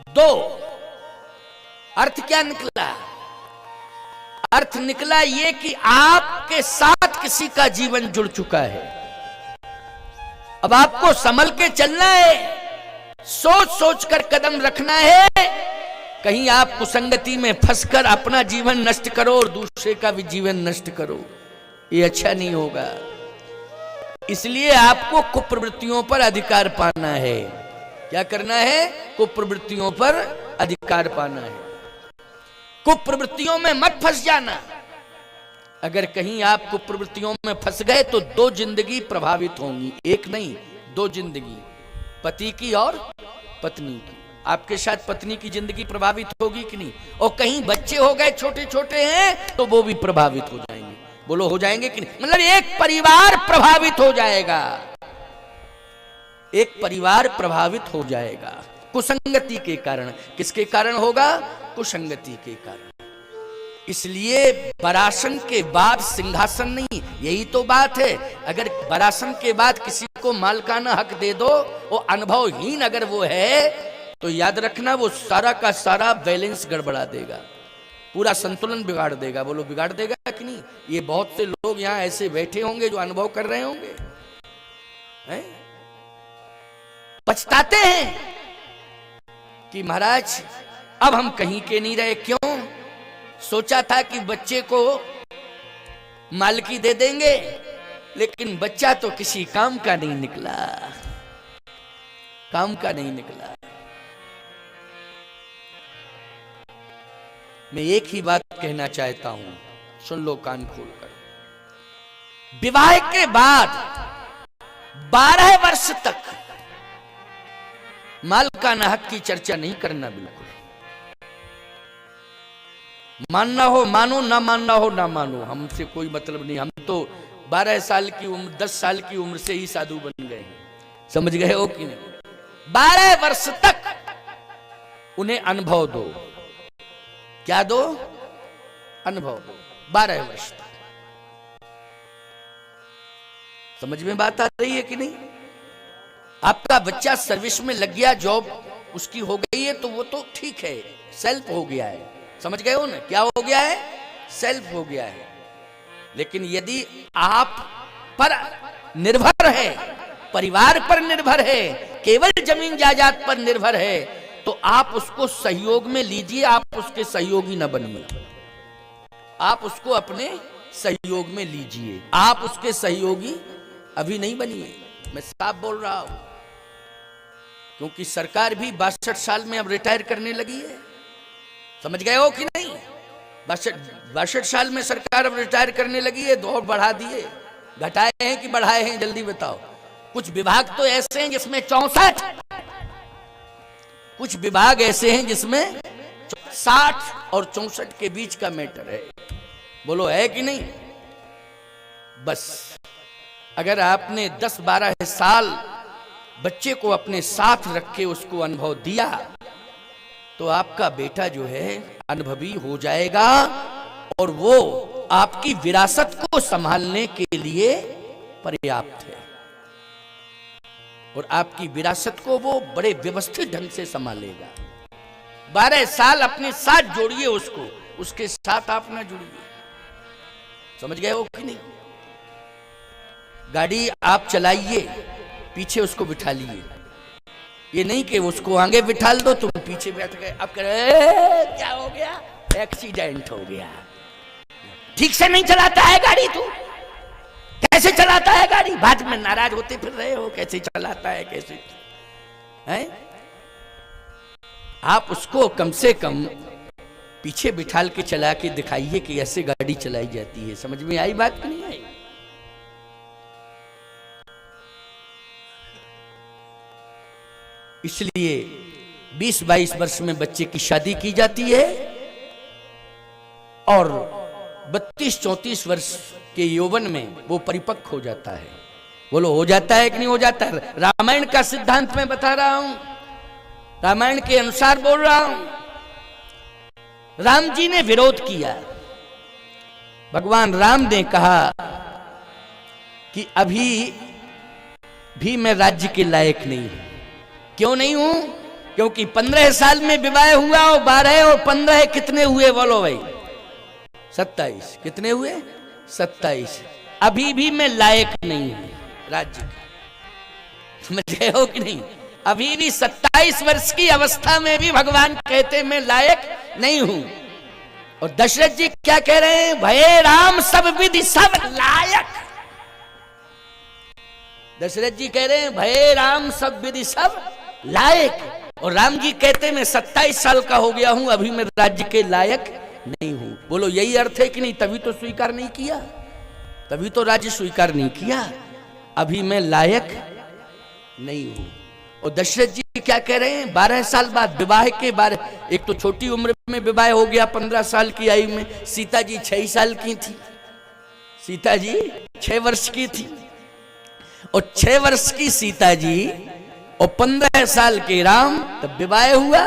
दो अर्थ क्या निकला? अर्थ निकला ये कि आपके साथ किसी का जीवन जुड़ चुका है, अब आपको संभल के चलना है, सोच सोच कर कदम रखना है। कहीं आप कुसंगति में फंसकर अपना जीवन नष्ट करो और दूसरे का भी जीवन नष्ट करो, ये अच्छा नहीं होगा। इसलिए आपको कुप्रवृत्तियों पर अधिकार पाना है। क्या करना है? कुप्रवृत्तियों पर अधिकार पाना है। कुप्रवृत्तियों में मत फंस जाना। अगर कहीं आप कुप्रवृत्तियों में फंस गए तो दो जिंदगी प्रभावित होंगी, एक नहीं दो जिंदगी, पति की और पत्नी की। आपके साथ पत्नी की जिंदगी प्रभावित होगी कि नहीं? और कहीं बच्चे हो गए छोटे छोटे हैं तो वो भी प्रभावित हो जाएंगे। बोलो हो जाएंगे कि नहीं? मतलब एक परिवार प्रभावित हो जाएगा, एक परिवार प्रभावित हो जाएगा कुसंगति के कारण। किसके कारण होगा? कुसंगति के कारण। इसलिए वरासन के बाद सिंहासन नहीं, यही तो बात है। अगर वरासन के बाद किसी को मालकाना हक दे दो, वो अनुभवहीन अगर वो है, तो याद रखना वो सारा का सारा बैलेंस गड़बड़ा देगा, पूरा संतुलन बिगाड़ देगा। बोलो बिगाड़ देगा कि नहीं? ये बहुत से लोग यहाँ ऐसे बैठे होंगे जो अनुभव कर रहे होंगे, हैं? पछताते हैं कि महाराज अब हम कहीं के नहीं रहे। क्यों? सोचा था कि बच्चे को मालकी दे देंगे, लेकिन बच्चा तो किसी काम का नहीं निकला, काम का नहीं निकला। मैं एक ही बात कहना चाहता हूं, सुन लो कान खोलकर। विवाह के बाद 12 वर्ष तक मालकाना हक की चर्चा नहीं करना। बिल्कुल मानना हो मानो, ना मानना हो ना मानो, हमसे कोई मतलब नहीं। हम तो 12 साल की उम्र 10 साल की उम्र से ही साधु बन गए हैं, समझ गए हो कि नहीं? 12 वर्ष तक उन्हें अनुभव दो। क्या दो? अनुभव दो। 12 वर्ष तक। समझ में बात आ रही है कि नहीं? आपका बच्चा सर्विस में लग गया, जॉब उसकी हो गई है, तो वो तो ठीक है, सेल्फ हो गया है। समझ गए हो ना? क्या हो गया है? सेल्फ हो गया है। लेकिन यदि आप पर निर्भर है, परिवार पर निर्भर है, केवल जमीन जायदाद पर निर्भर है, तो आप उसको सहयोग में लीजिए, आप उसके सहयोगी न बनिए। आप उसको अपने सहयोग में लीजिए, आप उसके सहयोगी अभी नहीं बनिए। मैं साफ बोल रहा हूं, क्योंकि सरकार भी 62 साल में अब रिटायर करने लगी है। समझ गए हो कि नहीं? 62 साल में सरकार अब रिटायर करने लगी है। दौर बढ़ा दिए, घटाए हैं कि बढ़ाए हैं? जल्दी बताओ। कुछ विभाग तो ऐसे हैं जिसमें 64, कुछ विभाग ऐसे हैं जिसमें 60 और 64 के बीच का मैटर है। बोलो है कि नहीं? बस अगर आपने 10-12 साल बच्चे को अपने साथ रख के उसको अनुभव दिया, तो आपका बेटा जो है अनुभवी हो जाएगा और वो आपकी विरासत को संभालने के लिए पर्याप्त है। और आपकी विरासत को वो बड़े व्यवस्थित ढंग से संभालेगा। 12 साल अपने साथ जोड़िए उसको, उसके साथ आप ना जुड़िए। समझ गए हो कि नहीं? गाड़ी आप चलाइए, पीछे उसको बिठा लिए। ये नहीं कि उसको आगे बिठा दो, तुम पीछे बैठ गए, अब कह रहे क्या हो गया? एक्सीडेंट हो गया। ठीक से नहीं चलाता है गाड़ी, तू कैसे चलाता है गाड़ी? बाद में नाराज होते फिर रहे हो, कैसे चलाता है, कैसे है? आप उसको कम से कम पीछे बिठाल के चला के दिखाइए कि ऐसे गाड़ी चलाई जाती है। समझ में आई बात कि नहीं आई? इसलिए 20-22 वर्ष में बच्चे की शादी की जाती है और 32-34 वर्ष के यौवन में वो परिपक्व हो जाता है। बोलो हो जाता है कि नहीं हो जाता है? रामायण का सिद्धांत मैं बता रहा हूं, रामायण के अनुसार बोल रहा हूं। राम जी ने विरोध किया। भगवान राम ने कहा कि अभी भी मैं राज्य के लायक नहीं हूं। क्यों नहीं हूं? क्योंकि 15 साल में विवाह हुआ और 12 और 15 कितने हुए बोलो भाई? 27। कितने हुए? 27। अभी भी मैं लायक नहीं हूं राज्य का, समझ गए हो कि नहीं? अभी भी 27 वर्ष की अवस्था में भी भगवान कहते मैं लायक नहीं हूं। और दशरथ जी क्या कह रहे हैं? भये राम सब विधि सब लायक। दशरथ जी कह रहे हैं भये राम सब विधि सब लायक, और राम जी कहते मैं 27 साल का हो गया हूं, अभी मैं राज्य के लायक नहीं हूं। बोलो यही अर्थ है कि नहीं? तभी तो स्वीकार नहीं किया, तभी तो राज्य स्वीकार नहीं किया, अभी मैं लायक नहीं हूं। और दशरथ जी क्या कह रहे हैं? 12 साल बाद विवाह के बाद, एक तो छोटी उम्र में विवाह हो गया 15 साल की आयु में, सीता जी 6 साल की थी, सीता जी 6 वर्ष की थी, और 6 वर्ष की सीता जी और 15 साल के राम, तब विवाह हुआ।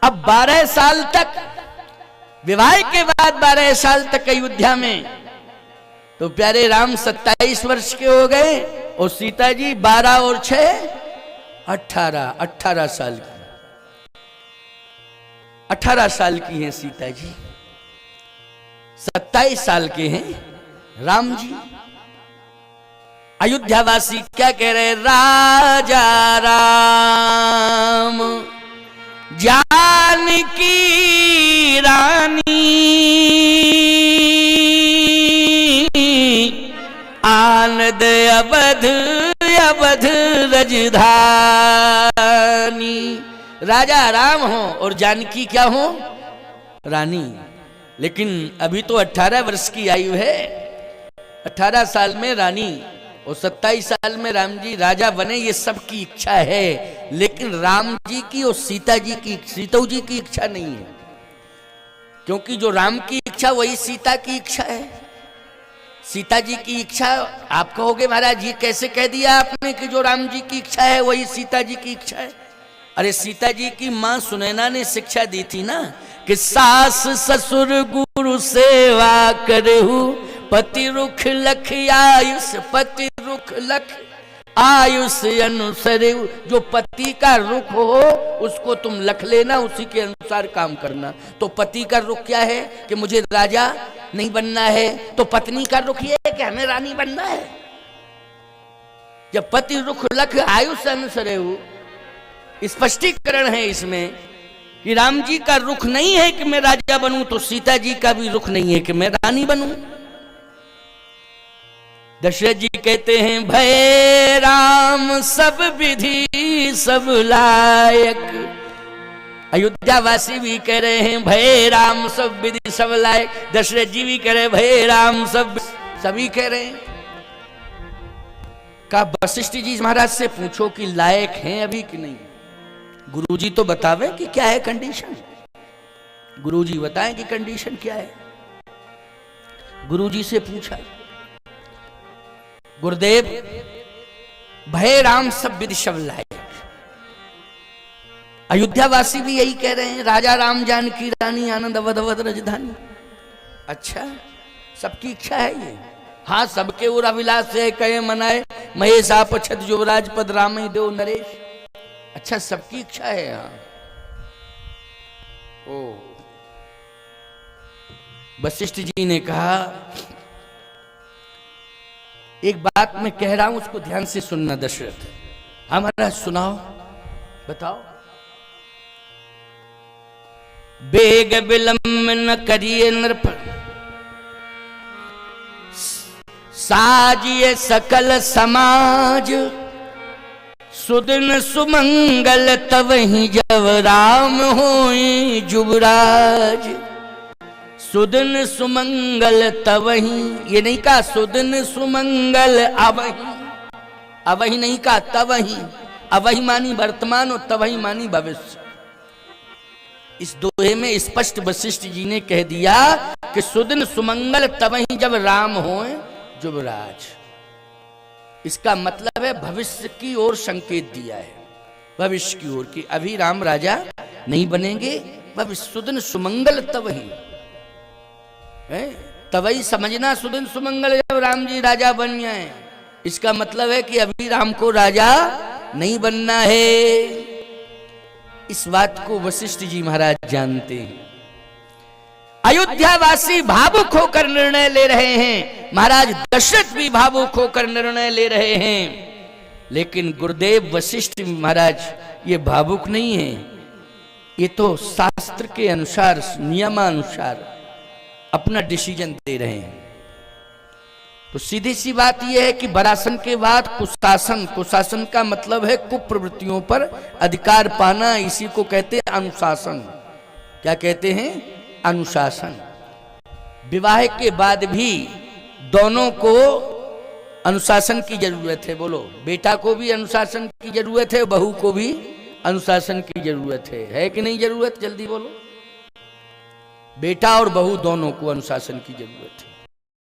अब 12 साल तक, विवाह के बाद 12 साल तक अयोध्या में, तो प्यारे राम 27 वर्ष के हो गए और सीता जी 12 और 6 18 साल की, 18 साल की हैं सीता जी, 27 साल के हैं राम जी। अयोध्यावासी क्या कह रहे? राजा राम जानकी रानी आनंद अवध अवध रजधानी। राजा राम हो और जानकी क्या हो? रानी। लेकिन अभी तो 18 वर्ष की आयु है, 18 साल में रानी और 27 साल में राम जी राजा बने, ये सबकी इच्छा है, लेकिन राम जी की और सीता जी की, सीता जी की इच्छा नहीं है, क्योंकि जो राम की इच्छा वही सीता की इच्छा है। सीता जी की इच्छा, आप कहोगे महाराज ये कैसे कह दिया आपने कि जो राम जी की इच्छा है वही सीता जी की इच्छा है? अरे सीता जी की मां सुनैना ने शिक्षा दी थी ना कि सास ससुर गुरु सेवा करहु, पति रुख लख आयुष, पति रुख लख आयुष अनुसरे। जो पति का रुख हो उसको तुम लख लेना, उसी के अनुसार काम करना। तो पति का रुख क्या है कि मुझे राजा नहीं बनना है, तो पत्नी का रुख ये है कि हमें रानी बनना है। जब पति रुख लख आयुष अनुसरे, स्पष्टीकरण है इसमें कि राम जी का रुख नहीं है कि मैं राजा बनूं, तो सीता जी का भी रुख नहीं है कि मैं रानी बनूं। दशरथ जी कहते हैं भय राम सब विधि सब लायक। अयोध्यावासी भी कह रहे हैं भय राम सब विधि सब लायक, दशरथ जी भी कह रहे हैं भय राम सब, सभी कह रहे हैं। का वशिष्ठ जी महाराज से पूछो कि लायक हैं अभी कि नहीं? गुरुजी तो बतावे कि क्या है कंडीशन, गुरुजी बताएं कि कंडीशन क्या है। गुरुजी से पूछा, गुरुदेव भय राम सब विधि सब लायक। अयोध्यावासी भी यही कह रहे हैं, राजा राम जानकी रानी आनंद अवध अवध राजधानी। अच्छा, सबकी इच्छा है ये? हाँ, सबके और अभिलाष है, कहे मनाए महेश आपछत युवराज पद राम ही देव नरेश। अच्छा, सबकी इच्छा है यहाँ। ओ, वशिष्ठ जी ने कहा एक बात मैं कह रहा हूं उसको ध्यान से सुनना दशरथ। हमारा सुनाओ, बताओ। बेग विलंब न करिए नृप, साजिए सकल समाज, सुदिन सुमंगल तवहि जब राम होई जुबराज। सुदिन सुमंगल तवहि, ये नहीं कहा सुदिन सुमंगल अवहि, अवहि नहीं कहा तवहि। अवहि मानी वर्तमान और तवहि मानी भविष्य। इस दोहे में स्पष्ट वशिष्ठ जी ने कह दिया कि सुदिन सुमंगल तवहि जब राम होए जुबराज। इसका मतलब है भविष्य की ओर संकेत दिया है, भविष्य की ओर कि अभी राम राजा नहीं बनेंगे, भविष्य सुदिन सुमंगल तवहि है, तवही समझना सुदिन सुमंगल जब राम जी राजा बन जाए। इसका मतलब है कि अभी राम को राजा नहीं बनना है। इस बात को वशिष्ठ जी महाराज जानते हैं। अयोध्यावासी भावुक होकर निर्णय ले रहे हैं, महाराज दशरथ भी भावुक होकर निर्णय ले रहे हैं, लेकिन गुरुदेव वशिष्ठ महाराज ये भावुक नहीं है, ये तो शास्त्र के अनुसार नियमानुसार अपना डिसीजन दे रहे हैं। तो सीधी सी बात यह है कि वरासन के बाद कुशासन, कुशासन का मतलब है कुप्रवृत्तियों पर अधिकार पाना, इसी को कहते हैं अनुशासन। क्या कहते हैं? अनुशासन। विवाह के बाद भी दोनों को अनुशासन की जरूरत है। बोलो, बेटा को भी अनुशासन की जरूरत है, बहू को भी अनुशासन की जरूरत है कि नहीं जरूरत? जल्दी बोलो। बेटा और बहू दोनों को अनुशासन की जरूरत है।